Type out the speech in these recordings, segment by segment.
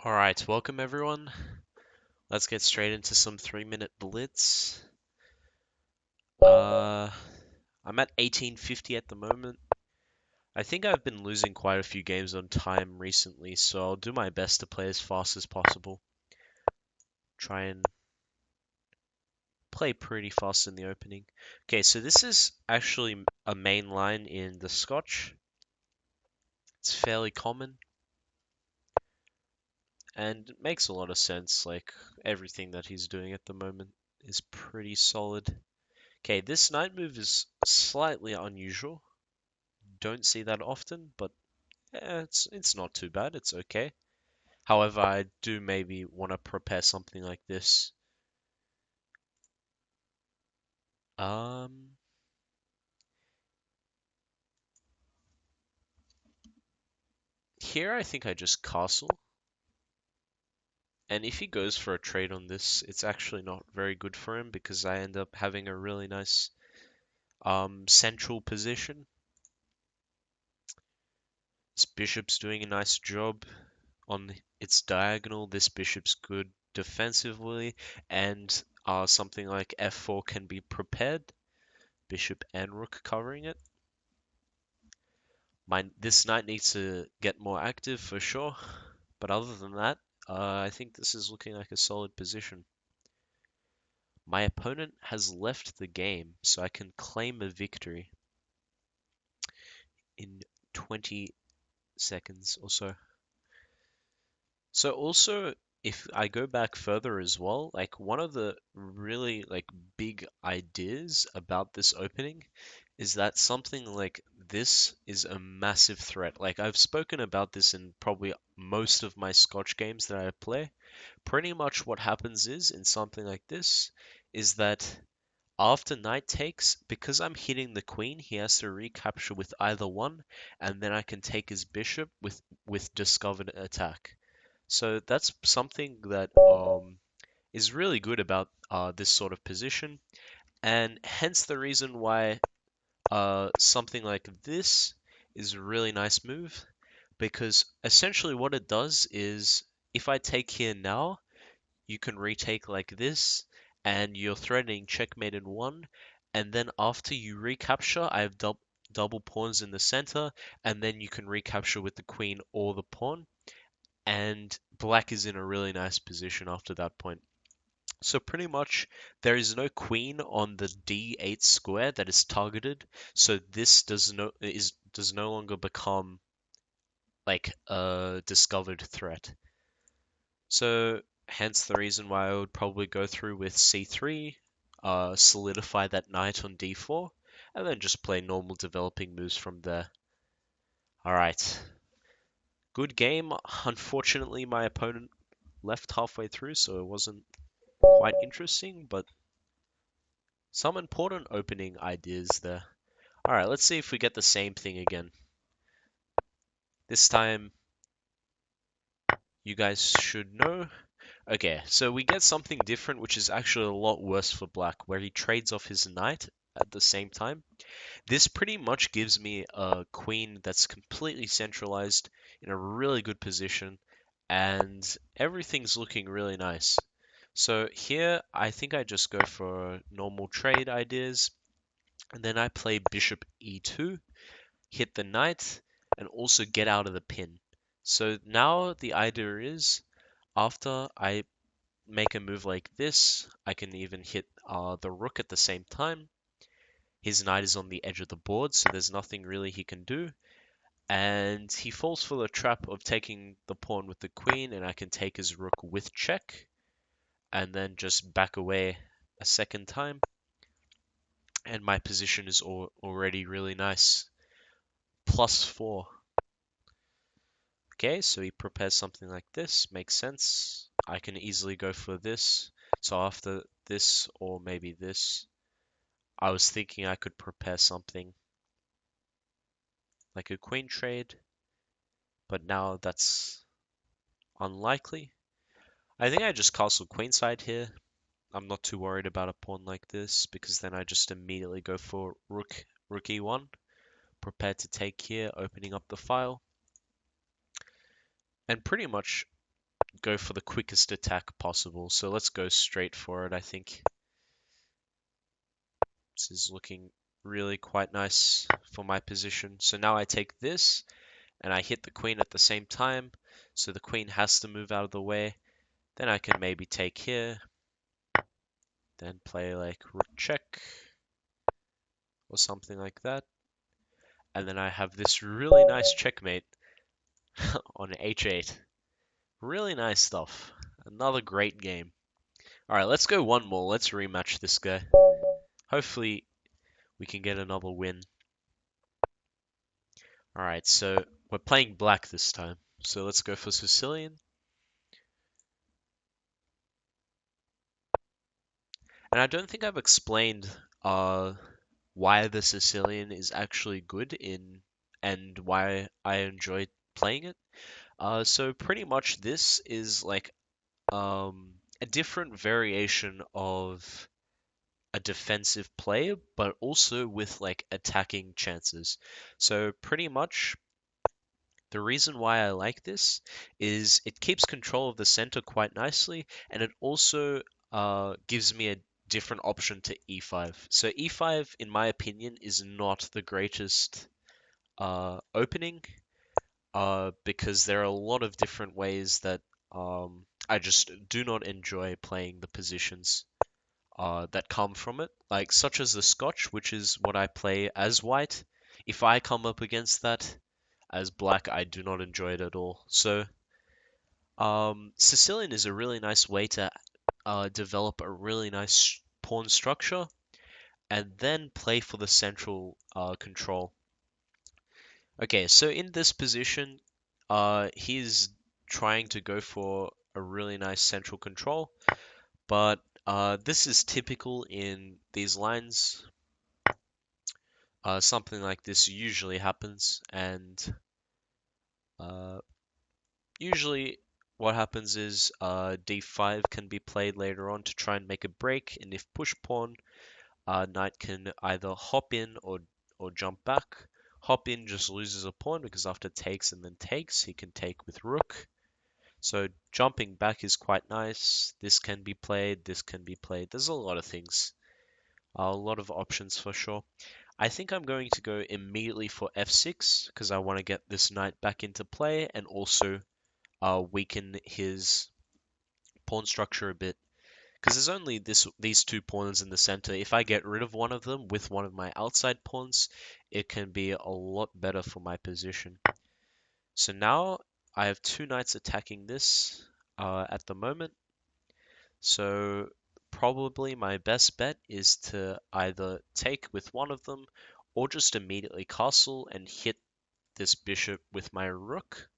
Alright, welcome everyone. Let's get straight into some 3-minute blitz. I'm at 1850 at the moment. I think I've been losing quite a few games on time recently, so I'll do my best to play as fast as possible. Try and play pretty fast in the opening. Okay, so this is actually a main line in the Scotch. It's fairly common and it makes a lot of sense. Like everything that he's doing at the moment is pretty solid. Okay, this knight move is slightly unusual. Don't see that often, but it's not too bad. It's okay. However, I do maybe want to prepare something like this. Um, Here I think I just castle. And if he goes for a trade on this, it's actually not very good for him because I end up having a really nice central position. This bishop's doing a nice job on its diagonal. This bishop's good defensively, and something like f4 can be prepared. Bishop and rook covering it. This knight needs to get more active for sure, but other than that, I think this is looking like a solid position. My opponent has left the game, so I can claim a victory in 20 seconds or so. So also, if I go back further as well, like one of the really like big ideas about this opening is that something like this is a massive threat. Like I've spoken about this in probably most of my Scotch games that I play. Pretty much what happens is in something like this is that after knight takes, because I'm hitting the queen, he has to recapture with either one, and then I can take his bishop with discovered attack. So that's something that is really good about this sort of position, and hence the reason why something like this is a really nice move, because essentially what it does is if I take here now, you can retake like this, and you're threatening checkmate in one, and then after you recapture, I have double pawns in the center, and then you can recapture with the queen or the pawn, and black is in a really nice position after that point. So pretty much there is no queen on the d8 square that is targeted, so this does no longer become like a discovered threat. So hence the reason why I would probably go through with c3, solidify that knight on d4, and then just play normal developing moves from there. Alright, good game. Unfortunately, my opponent left halfway through, so it wasn't quite interesting, but some important opening ideas there. Alright, let's see if we get the same thing again. This time, you guys should know. Okay, so we get something different, which is actually a lot worse for black, where he trades off his knight at the same time. This pretty much gives me a queen that's completely centralized in a really good position, and everything's looking really nice. So here, I think I just go for normal trade ideas, and then I play bishop e2, hit the knight, and also get out of the pin. So now the idea is, after I make a move like this, I can even hit the rook at the same time. His knight is on the edge of the board, so there's nothing really he can do. And he falls for the trap of taking the pawn with the queen, and I can take his rook with check, and then just back away a second time. And my position is already really nice. +4. Okay, so he prepares something like this. Makes sense. I can easily go for this. So after this, or maybe this, I was thinking I could prepare something like a queen trade, but now that's unlikely. I think I just castle queenside here. I'm not too worried about a pawn like this, because then I just immediately go for rook e1, prepare to take here, opening up the file. And pretty much go for the quickest attack possible. So let's go straight for it, I think. This is looking really quite nice for my position. So now I take this and I hit the queen at the same time. So the queen has to move out of the way. Then I can maybe take here. Then play like rook check or something like that. And then I have this really nice checkmate on h8. Really nice stuff. Another great game. Alright, let's go one more. Let's rematch this guy. Hopefully we can get another win. Alright, so we're playing black this time. So let's go for Sicilian. And I don't think I've explained why the Sicilian is actually good and why I enjoy playing it. So pretty much this is like a different variation of a defensive play, but also with like attacking chances. So pretty much the reason why I like this is it keeps control of the center quite nicely, and it also gives me a different option to e5. So e5, in my opinion, is not the greatest opening because there are a lot of different ways that I just do not enjoy playing the positions that come from it, like such as the Scotch, which is what I play as white. If I come up against that as black, I do not enjoy it at all. So Sicilian is a really nice way to develop a really nice pawn structure and then play for the central control. Okay, so in this position, he's trying to go for a really nice central control, but this is typical in these lines. Something like this usually happens, and usually what happens is d5 can be played later on to try and make a break, and if push pawn, knight can either hop in or jump back. Hop in just loses a pawn because after takes and then takes, he can take with rook. So jumping back is quite nice. This can be played, this can be played. There's a lot of things, a lot of options for sure. I think I'm going to go immediately for f6 because I want to get this knight back into play and also weaken his pawn structure a bit. Because there's only these two pawns in the center. If I get rid of one of them with one of my outside pawns, it can be a lot better for my position. So now I have two knights attacking this at the moment. So probably my best bet is to either take with one of them or just immediately castle and hit this bishop with my rook.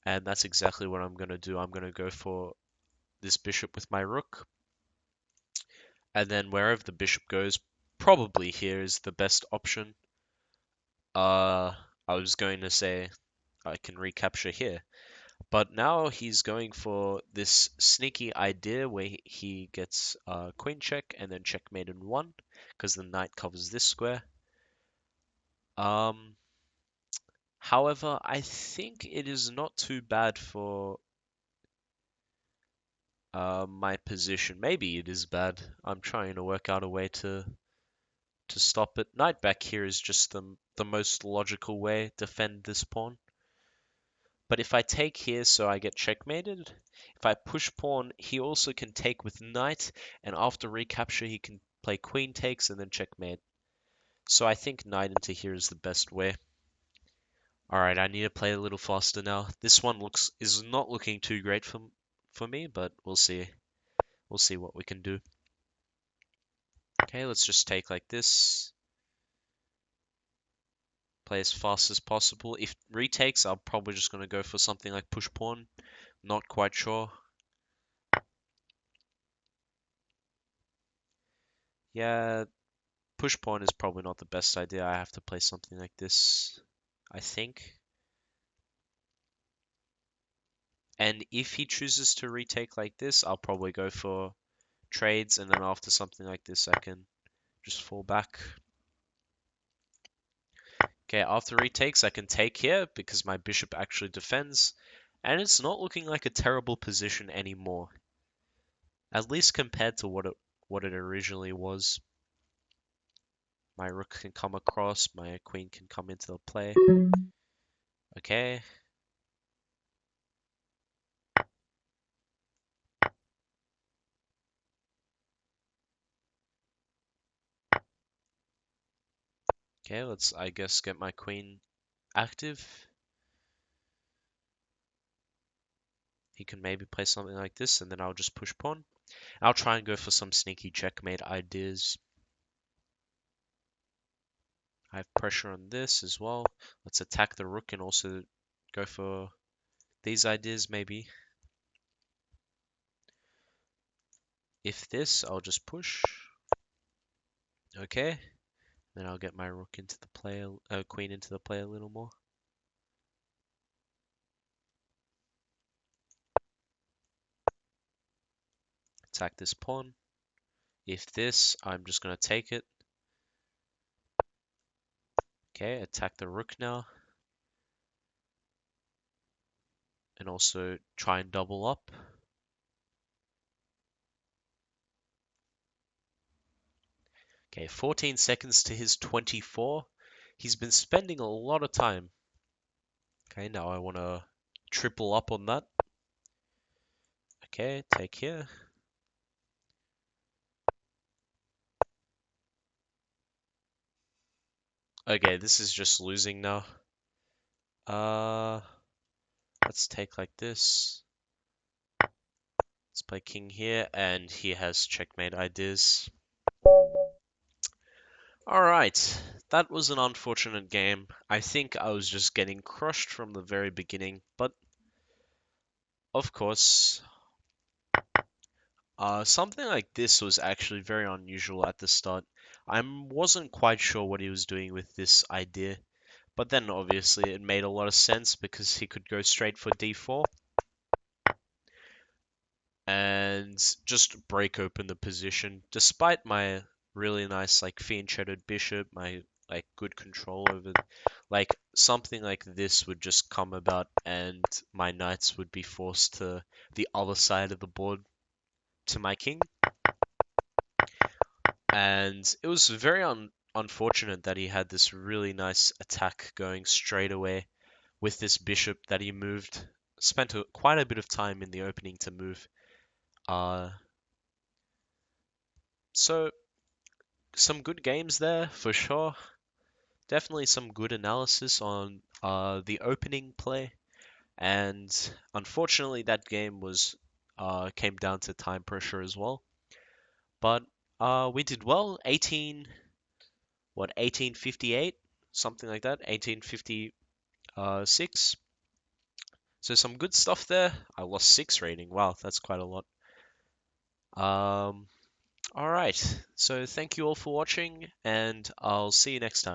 And that's exactly what I'm going to do. I'm going to go for this bishop with my rook. And then wherever the bishop goes, probably here is the best option. I was going to say I can recapture here. But now he's going for this sneaky idea where he gets queen check and then checkmate in one because the knight covers this square. However, I think it is not too bad for my position. Maybe it is bad. I'm trying to work out a way to stop it. Knight back here is just the most logical way to defend this pawn. But if I take here, so I get checkmated. If I push pawn, he also can take with knight, and after recapture, he can play queen takes and then checkmate. So I think knight into here is the best way. Alright, I need to play a little faster now. This one is not looking too great for me, but we'll see. We'll see what we can do. Okay, let's just take like this. Play as fast as possible. If retakes, I'm probably just going to go for something like push pawn. Not quite sure. Yeah, push pawn is probably not the best idea. I have to play something like this, I think. And if he chooses to retake like this, I'll probably go for trades, and then after something like this, I can just fall back. Okay, after retakes, I can take here because my bishop actually defends, And it's not looking like a terrible position anymore, at least compared to what it originally was. My rook can come across, my queen can come into the play. Okay. Okay, let's, I guess, get my queen active. He can maybe play something like this, and then I'll just push pawn. I'll try and go for some sneaky checkmate ideas. I have pressure on this as well. Let's attack the rook and also go for these ideas, maybe. If this, I'll just push. Okay. Then I'll get my rook into the play, queen into the play a little more. Attack this pawn. If this, I'm just going to take it. Okay, attack the rook now. And also try and double up. Okay, 14 seconds to his 24. He's been spending a lot of time. Okay, now I want to triple up on that. Okay, take here. Okay, this is just losing now. Let's take like this. Let's play king here, and he has checkmate ideas. Alright, that was an unfortunate game. I think I was just getting crushed from the very beginning, but of course, something like this was actually very unusual at the start. I wasn't quite sure what he was doing with this idea, but then obviously it made a lot of sense because he could go straight for d4 and just break open the position. Despite my really nice like fianchettoed bishop, my like good control over, like something like this would just come about and my knights would be forced to the other side of the board to my king. And it was very unfortunate that he had this really nice attack going straight away with this bishop that he moved. Spent quite a bit of time in the opening to move. So some good games there for sure. Definitely some good analysis on the opening play, and unfortunately that game was came down to time pressure as well. But we did well. 1858, something like that. 1856. So some good stuff there. I lost 6 rating. Wow, that's quite a lot. All right. So thank you all for watching, and I'll see you next time.